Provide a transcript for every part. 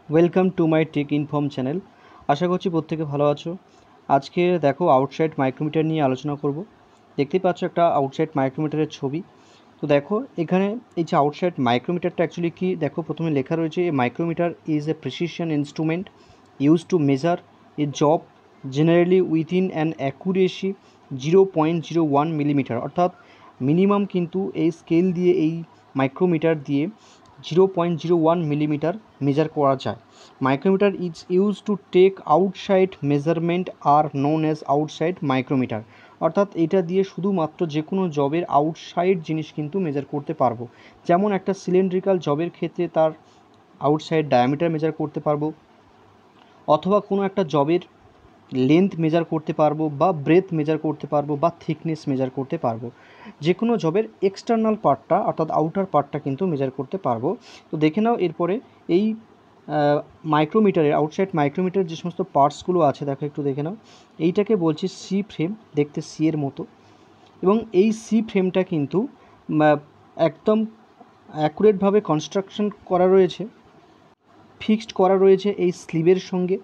Welcome to my tech inform channel. আশা করছি প্রত্যেকে ভালো আছো। আজকে দেখো আউটসাইড মাইক্রোমিটার নিয়ে আলোচনা করব। দেখতেই পাচ্ছ একটা আউটসাইড মাইক্রোমিটারের ছবি। তো দেখো এখানে এই যে আউটসাইড মাইক্রোমিটারটা অ্যাকচুয়ালি কি, দেখো প্রথমে লেখা রয়েছে a micrometer is a precision instrument use to measure a job generally within an accuracy 0.01 millimetre. অর্থাৎ মিনিমাম কিন্তু এই স্কেল দিয়ে এই মাইক্রোমিটার দিয়ে 0.01 মিলিমিটার মেজার করা যায়। Micrometer is use to take outside measurement are known as outside micrometer. অর্থাৎ এটা দিয়ে শুধুমাত্র যে কোনো জবের আউটসাইড জিনিস কিন্তু মেজার করতে পারবো। যেমন একটা সিলিন্ড্রিক্যাল জবের ক্ষেত্রে তার আউটসাইড ডায়ামিটার মেজার করতে পারবো, অথবা কোনো একটা জবের লেন্থ মেজার করতে পারবো, বা ব্রেথ মেজার করতে পারবো, বা থিকনেস মেজার করতে পারবো। যে কোনো জবের এক্সটার্নাল পার্টটা অর্থাৎ আউটার পার্টটা কিন্তু মেজার করতে পারবো। তো দেখে নাও এরপরে এই মাইক্রোমিটারের আউটসাইড মাইক্রোমিটারের যে সমস্ত পার্টসগুলো আছে দেখো একটু দেখে নাও। এইটাকে বলছি সি ফ্রেম, দেখতে সি এর মতো। এবং এই সি ফ্রেমটা কিন্তু একদম অ্যাকুরেটভাবে কনস্ট্রাকশন করা রয়েছে, ফিক্সড করা রয়েছে এই স্লিবের সঙ্গে।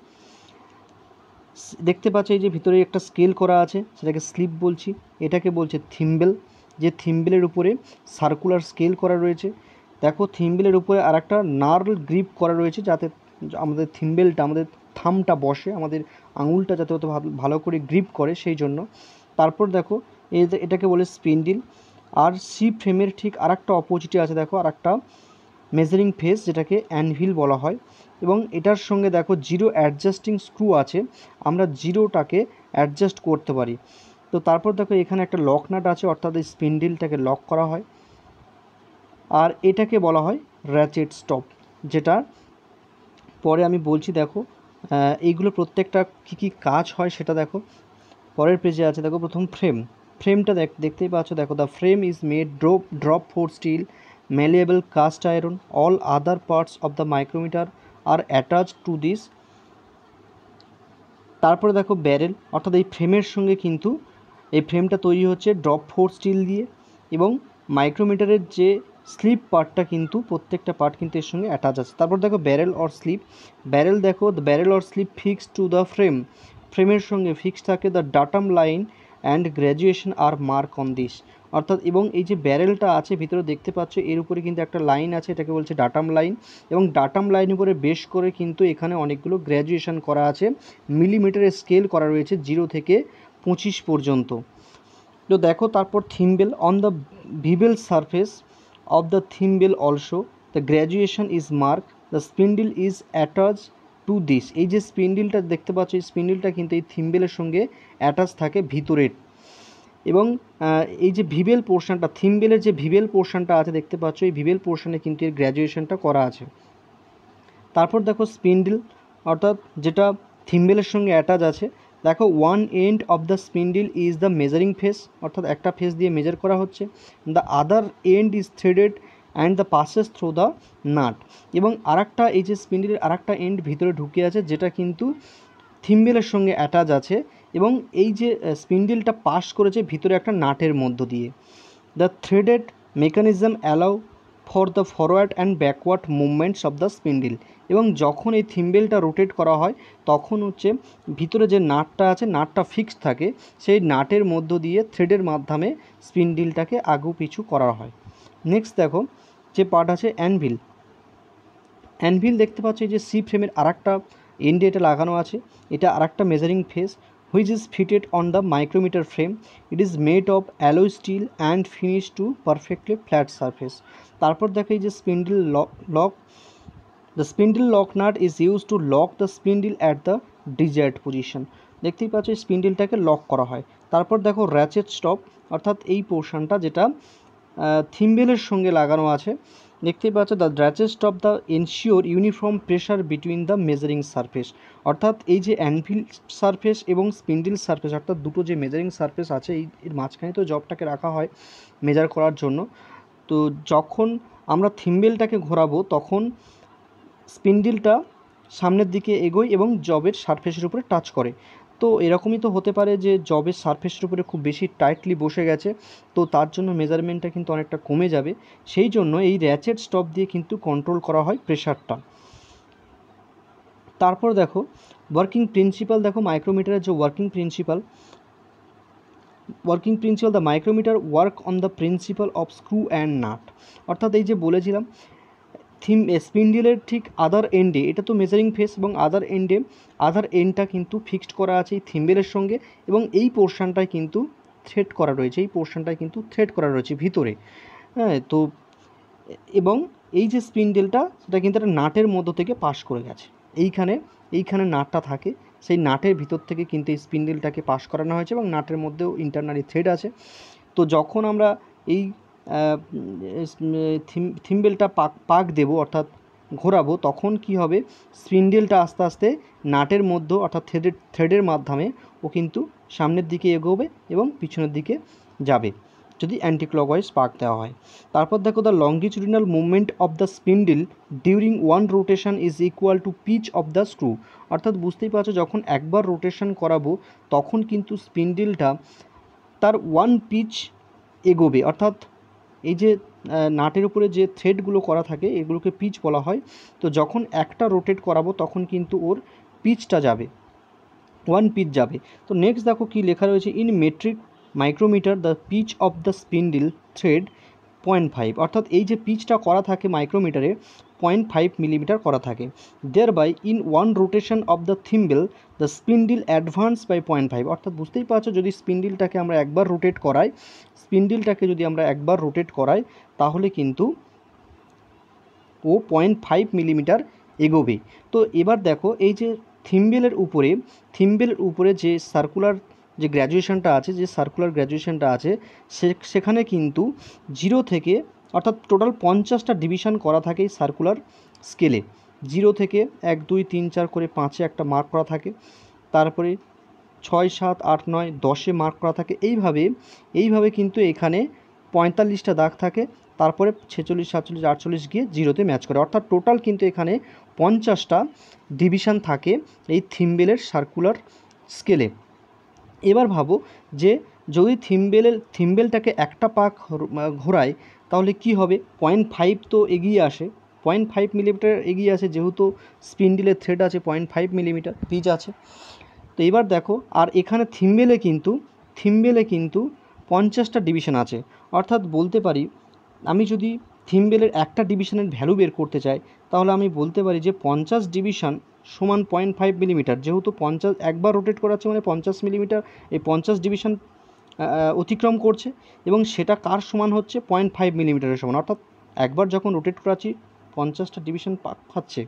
দেখতে পাচ্ছ এই যে ভিতরে একটা স্কেল করা আছে, সেটাকে স্লিপ বলছি। এটাকে বলছে থিম্বেল, যে থিম্বেলের উপরে সার্কুলার স্কেল করা রয়েছে। দেখো থিম্বেলের উপরে আর একটা নার্ল গ্রিপ করা রয়েছে, যাতে আমাদের থিম্বেলটা, আমাদের থামটা বসে, আমাদের আঙুলটা যাতে অত ভালো করে গ্রিপ করে সেই জন্য। তারপর দেখো এটাকে বলে স্পিন্ডিল। আর সি ফ্রেমের ঠিক আর একটা অপোজিটে আছে দেখো আর একটা মেজারিং ফেস, যেটাকে অ্যানভিল বলা হয়। এবং এটার সঙ্গে দেখো জিরো অ্যাডজাস্টিং স্ক্রু আছে, আমরা জিরোটাকে অ্যাডজাস্ট করতে পারি। তো তারপর দেখো এখানে একটা লক নাট আছে, অর্থাৎ এই স্পিন্ডিলটাকে লক করা হয়। আর এটাকে বলা হয় র্যাচেট স্টপ, যেটা পরে আমি বলছি। দেখো এইগুলো প্রত্যেকটা কী কী কাজ হয় সেটা দেখো পরের পেজে আছে। দেখো প্রথম ফ্রেমটা দেখতেই পাচ্ছ। দেখো the frame is made drop forged steel malleable cast iron. All other parts of the micrometer are attached to this. তারপরে দেখো ব্যারেল, অর্থাৎ এই ফ্রেমের সঙ্গে কিন্তু এই ফ্রেমটা তৈরি হচ্ছে ড্রপ ফোর স্টিল দিয়ে। এবং মাইক্রোমিটারের যে স্লিপ পার্টটা কিন্তু প্রত্যেকটা পার্ট কিন্তু এর সঙ্গে অ্যাটাচ আছে। তারপর দেখো ব্যারেল অর স্লিপ। ব্যারেল দেখো the barrel or sleeve fix to the ফ্রেমের সঙ্গে ফিক্স থাকে। The datum line and graduation are mark on this. অর্থাৎ এবং এই যে ব্যারেলটা আছে ভিতরে দেখতে পাচ্ছ, এর উপরে কিন্তু একটা লাইন আছে, এটাকে বলছে ডাটাম লাইন। এবং ডাটাম লাইন উপরে বেশ করে কিন্তু এখানে অনেকগুলো গ্র্যাজুয়েশন করা আছে, মিলিমিটারে স্কেল করা রয়েছে 0 থেকে 25 পর্যন্ত। তো দেখো তারপর thimble on the bevel surface of the thimble also the graduation is mark. The spindle is attach to this. এই যে স্পিন্ডিলটা দেখতে পাচ্ছ, এই স্পিন্ডিলটা কিন্তু এই থিম্বেলের সঙ্গে অ্যাটাচ থাকে ভিতরের। এবং এই যে ভিবেল পোর্শনটা, থিম্বেলের যে ভিবেল পোর্শনটা আছে দেখতে পাচ্ছ, এই ভিবেল পোর্শনে কিন্তু এর গ্র্যাজুয়েশনটা করা আছে। তারপর দেখো স্পিন্ডিল, অর্থাৎ যেটা থিম্বেলের সঙ্গে অ্যাটাচ আছে। দেখো one end of the spindle is the measuring face, অর্থাৎ একটা ফেস দিয়ে মেজার করা হচ্ছে। The other and is threaded and the passes through the nut. এবং আরেকটা এই যে স্পিন্ডিলের আরেকটা এন্ড ভিতরে ঢুকে আছে, যেটা কিন্তু থিম্বেলের সঙ্গে অ্যাটাচ আছে। এবং এই যে স্পিন্ডিলটা পাস করেছে ভিতরে একটা নাটের মধ্য দিয়ে। The threaded mechanism allow for the forward and backward movements of the spindle. এবং যখন এই থিম্বেলটা রোটেট করা হয় তখন হচ্ছে ভিতরে যে নাটটা আছে, নাটটা ফিক্সড থাকে, সেই নাটের মধ্য দিয়ে থ্রেডের মাধ্যমে স্পিন্ডিলটাকে আগু পিছু করা হয়। নেক্সট দেখো যে পার্ট আছে অ্যানভিল। অ্যানভিল দেখতে পাচ্ছ এই যে সি ফ্রেমের আরেকটা এন্ডে এটা লাগানো আছে, এটা আরেকটা measuring face which is fitted on the micrometer frame. It is made of alloy steel and finish to perfectly flat surface. তারপর দেখো এই যে spindle lock, the spindle lock nut is use to lock the spindle at the desired position. দেখতেই পাচ্ছ এই স্পিন্ডলটাকে lock করা হয়। তারপর দেখো র্যাচেট স্টপ, অর্থাৎ এই পোর্শনটা যেটা থিম্বেলের সঙ্গে লাগানো আছে। দেখতেই পাচ্ছ the ratchet stop the ensure uniform pressure between the measuring surface. অর্থাৎ এই যে অ্যানভিল সারফেস এবং স্পিন্ডল সারফেস, অর্থাৎ দুটো যে মেজারিং সারফেস আছে, এর মাঝখানে তো জবটাকে রাখা হয় মেজার করার জন্য। তো যখন আমরা থিম্বেলটাকে ঘোরাবো তখন স্পিন্ডিলটা সামনের দিকে এগোয় এবং জবের সারফেসের উপরে টাচ করে। তো এরকমই তো হতে পারে যে জবের সারফেসের উপরে খুব বেশি টাইটলি বসে গেছে, তো তার জন্য মেজারমেন্টটা কিন্তু অনেকটা কমে যাবে। সেই জন্য এই র্যাচেট স্টপ দিয়ে কিন্তু কন্ট্রোল করা হয় প্রেশারটা। তারপর দেখো ওয়ার্কিং প্রিন্সিপাল, দেখো মাইক্রোমিটারের যে working principle, the micrometer work on the principle of screw and nut. অর্থাৎ এই যে বলেছিলাম স্পিন্ডেলের ঠিক আদার এন্ডে, এটা তো মেজারিং ফেস, এবং আদার এন্ডটা কিন্তু ফিক্সড করা আছে এই থিম্বেলের সঙ্গে, এবং এই পোর্শনটায় কিন্তু থ্রেড করা রয়েছে ভিতরে। হ্যাঁ, তো এবং এই যে স্পিন্ডেলটা সেটা কিন্তু একটা নাটের মধ্য থেকে পাস করে গেছে, এইখানে নাটটা থাকে, সেই নাটের ভিতর থেকে কিন্তু এই স্পিন্ডেলটাকে পাস করানো হয়েছে, এবং নাটের মধ্যেও ইন্টারনালি থ্রেড আছে। তো যখন আমরা এই থিম্বেলটা পাক দেবো অর্থাৎ ঘোরাবো, তখন কি হবে, স্পিন্ডেলটা আস্তে আস্তে নাটের মধ্যে অর্থাৎ থ্রেডের মাধ্যমে ও কিন্তু সামনের দিকে এগোবে এবং পিছনের দিকে যাবে যদি অ্যান্টি ক্লকওয়াইজ পাক দেওয়া হয়। তারপর দেখো the longitudinal movement of the spindle during one rotation is equal to pitch of the screw. অর্থাৎ বুঝতেই পারছো, যখন একবার রোটেশন করাবো তখন কিন্তু স্পিন্ডেলটা তার ওয়ান পিচ এগোবে, অর্থাৎ এই যে নাটের উপরে যে থ্রেডগুলো করা থাকে এগুলোকে পিচ বলা হয়। তো যখন একটা রোটেট করাবো তখন কিন্তু ওর পিচটা যাবে, ওয়ান পিচ যাবে। তো নেক্সট দেখো কি লেখা রয়েছে, in metric micrometer the pitch of the spindle thread 0.5, অর্থাৎ এই যে পিচটা করা থাকে মাইক্রোমিটারে 0.5 মিলিমিটার করা থাকে। Thereby in one rotation of the thimble the spindle advance by 0.5, অর্থাৎ বুঝতেই পারছো যদি স্পিন্ডেলটাকে আমরা একবার রোটেট করাই তাহলে কিন্তু ও 0.5 মিলিমিটার এগোবে। তো এবার দেখো এই যে থিম্বেলের উপরে যে সার্কুলার গ্র্যাজুয়েশনটা আছে সেখানে কিন্তু 0 থেকে অর্থাৎ টোটাল 50টা ডিভিশন করা থাকে এই সার্কুলার স্কেলে। 0 থেকে 1 2 3 4 করে 5-এ একটা মার্ক করা থাকে, তারপরে 6 7 8 9 10-এ মার্ক করা থাকে। এইভাবে কিন্তু এখানে 45টা দাগ থাকে, তারপরে 46 47 48 গিয়ে 0-তে ম্যাচ করে, অর্থাৎ টোটাল কিন্তু এখানে 50টা ডিভিশন থাকে এই থিম্বেলের সার্কুলার স্কেলে। এবার ভাবো যে যদি থিম্বেলটাকে একটা পাক ঘোরায় তাহলে কি হবে, 0.5 তো এগিয়ে আসে, 0.5 মিলিমিটার এগিয়ে আসে, যেহেতু স্পিন্ডেলের থ্রেড আছে 0.5 মিলিমিটার পিচ আছে। তো এবার দেখো, আর এখানে থিম্বেলে কিন্তু 50টা ডিভিশন আছে, অর্থাৎ বলতে পারি আমি যদি থিম্বেলের একটা ডিভিশনের ভ্যালু বের করতে চাই তাহলে আমি বলতে পারি যে 50 ডিভিশন সমান 0.5 মিলিমিটার, যেহেতু 50 একবার রোটেট করাচ্ছে মানে 50 মিলিমিটার এই 50 ডিভিশন অতিক্রম করছে, এবং সেটা কার সমান হচ্ছে 0.5 মিলিমিটারের সমান, অর্থাৎ একবার যখন রোটেট করাচ্ছি 50টা ডিভিশন পাক খাচ্ছে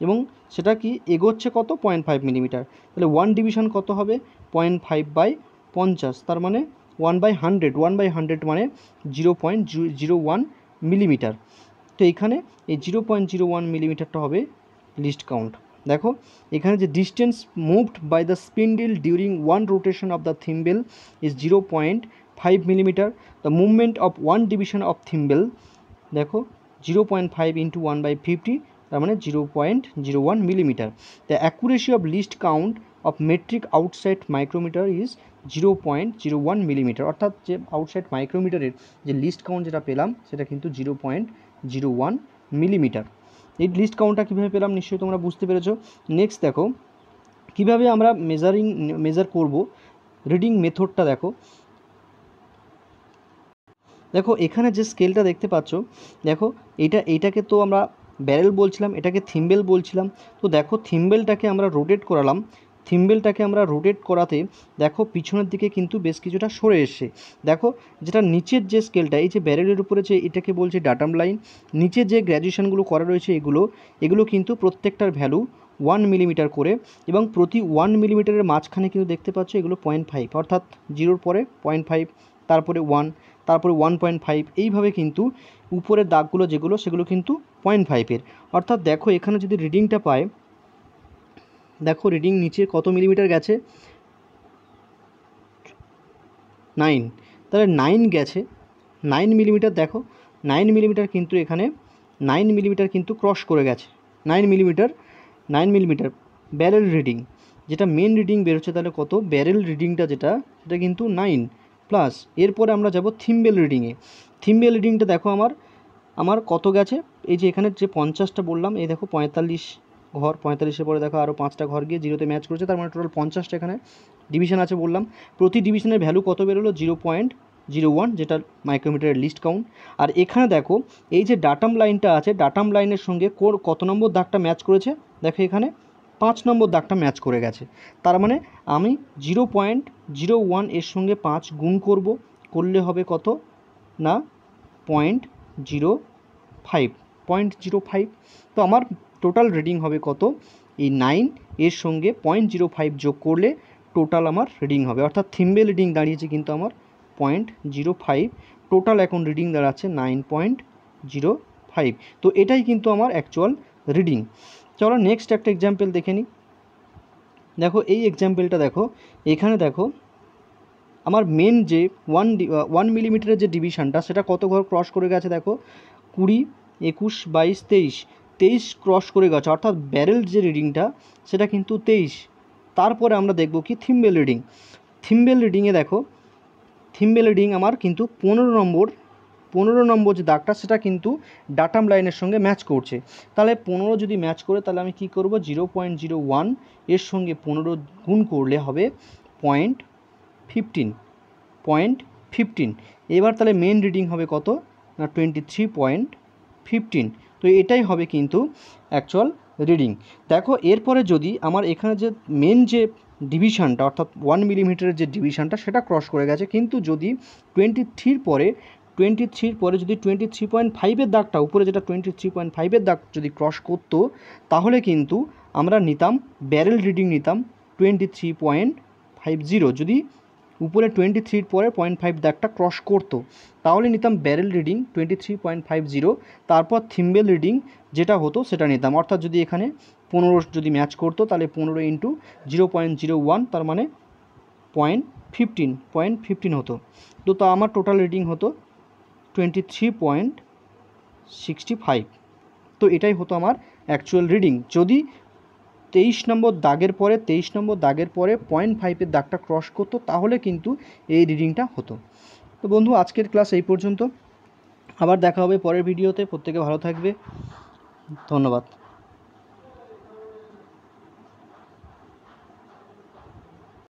এবং সেটা কি এগোচ্ছে কত 0.5 মিলিমিটার, তাহলে 1 ডিভিশন কত হবে 0.5/50, তার মানে 1/100 মানে 0.01 মিলিমিটার। তো এখানে এই 0.01 মিলিমিটারটা হবে লিস্ট কাউন্ট। দেখো এখানে যে distance moved by the spindle during one rotation of the thimble is 0.5 millimetre. The movement of one division of thimble, দেখো 0.5 × 1/50, তার মানে 0.01 millimetre. The accuracy of least count of metric outside micrometer is 0.01 millimetre, অর্থাৎ যে outside মাইক্রোমিটারের যে list count যেটা পেলাম সেটা কিন্তু 0.01 মিলিমিটার। এই লিস্ট কাউন্টটা কীভাবে পেলাম নিশ্চয়ই তোমরা বুঝতে পেরেছো। নেক্সট দেখো কীভাবে আমরা মেজার করব, রিডিং মেথডটা দেখো এখানে যে স্কেলটা দেখতে পাচ্ছ, দেখো এইটাকে তো আমরা ব্যারেল বলছিলাম, এটাকে থিম্বেল বলছিলাম। তো দেখো থিম্বেলটাকে আমরা রোটেট করাতে দেখো পিছনের দিকে কিন্তু বেশ কিছুটা সরে এসছে। দেখো যেটা নিচের যে স্কেলটা, এই যে ব্যারেলের উপরে যে এটাকে বলছে ডাটাম লাইন, নিচে যে গ্র্যাজুয়েশনগুলো করা রয়েছে এগুলো কিন্তু প্রত্যেকটার ভ্যালু 1 মিলিমিটার করে, এবং প্রতি 1 মিলিমিটারের মাঝখানে কিন্তু দেখতে পাচ্ছ এগুলো 0.5, অর্থাৎ 0-র পরে 0.5, তারপরে 1, তারপরে 1.5, এইভাবে কিন্তু উপরের দাগগুলো সেগুলো কিন্তু 0.5-এর। অর্থাৎ দেখো এখানে যদি রিডিংটা পায়, দেখো রিডিং নিচে কত মিলিমিটার গেছে 9, তাহলে 9 গেছে 9 মিলিমিটার। দেখো 9 মিলিমিটার কিন্তু এখানে 9 মিলিমিটার কিন্তু ক্রস করে গেছে, 9 মিলিমিটার ব্যারেল রিডিং, যেটা মেন রিডিং বেরোচ্ছে তাহলে কত, ব্যারেল রিডিংটা সেটা কিন্তু 9 প্লাস। এরপরে আমরা যাব থিম্বেল রিডিংয়ে। থিম্বেল রিডিংটা দেখো আমার কত গেছে, এই যে এখানে যে 50টা বললাম, এই দেখো 45 ঘর, 45-এর পরে দেখো আরও 5টা ঘর গিয়ে 0-তে ম্যাচ করেছে, তার মানে টোটাল 50টা এখানে ডিভিশন আছে বললাম। প্রতি ডিভিশনের ভ্যালু কত বেরোলো? 0.01, যেটা মাইক্রোমিটারের লিস্ট কাউন্ট। আর এখানে দেখো এই যে ডাটাম লাইনটা আছে, ডাটাম লাইনের সঙ্গে কত নম্বর দাগটা ম্যাচ করেছে? দেখো এখানে 5 নম্বর দাগটা ম্যাচ করে গেছে। তার মানে আমি 0.01 এর সঙ্গে 5 গুণ করলে হবে কত না 0.05। তো আমার টোটাল রিডিং হবে কত? এই 9 এর সঙ্গে 0.05 যোগ করলে টোটাল আমার রিডিং হবে, অর্থাৎ থিম্বেল রিডিং দাঁড়িয়েছে কিন্তু আমার 0.05। টোটাল এখন রিডিং দাঁড়াচ্ছে 9.05। তো এটাই কিন্তু আমার অ্যাকচুয়াল রিডিং। চলো নেক্সট একটা এক্সাম্পল দেখে নিই। দেখো এই এক্সাম্পলটা দেখো, এখানে দেখো আমার মেন যে 1 মিলিমিটারের যে ডিভিশনটা সেটা কত ঘর ক্রস করে গেছে? দেখো 20, 21, 22, 23 ক্রস করে গেছে, অর্থাৎ ব্যারেল যে রিডিংটা সেটা কিন্তু 23। তারপরে আমরা দেখব কি থিম্বেল রিডিং। থিম্বেল রিডিংয়ে দেখো, থিম্বেল রিডিং আমার কিন্তু 15 নম্বর যে দাগটা সেটা কিন্তু ডাটাম লাইনের সঙ্গে ম্যাচ করছে। তাহলে 15 যদি ম্যাচ করে তাহলে আমি কি করব? 0.01 এর সঙ্গে 15 গুণ করলে হবে 0.15। এবার তাহলে মেন রিডিং হবে কত না 23.15। তো এটাই হবে কিন্তু অ্যাকচুয়াল রিডিং। দেখো এরপরে যদি আমার এখানে যে মেন যে ডিভিশনটা অর্থাৎ 1 মিলিমিটারের যে ডিভিশনটা সেটা ক্রস করে গেছে, কিন্তু যদি 23-র পরে যদি 23.5-এর দাগটা উপরে যেটা 23.5-এর দাগ যদি ক্রস করতো তাহলে কিন্তু আমরা নিতাম ব্যারেল রিডিং নিতাম 23.50। যদি উপরে 23-র পরে 0.5 দাগটা ক্রস করতো তাহলে নিতাম ব্যারেল রিডিং 23.50। তারপর থিম্বেল রিডিং যেটা হতো সেটা নিতাম, অর্থাৎ যদি এখানে 15 যদি ম্যাচ করতো তাহলে 15 ইন্টু 0.01 তার মানে 0.15 হতো। তো তা আমার টোটাল রিডিং হতো 23.65। তো এটাই হতো আমার অ্যাকচুয়াল রিডিং। যদি 23 নম্বর দাগের পরে 0.5-এর দাগটা ক্রস করতো তাহলে কিন্তু এই রিডিংটা হতো। তো বন্ধু আজকের ক্লাস এই পর্যন্ত, আবার দেখা হবে পরের ভিডিওতে। প্রত্যেকে ভালো থাকবে, ধন্যবাদ।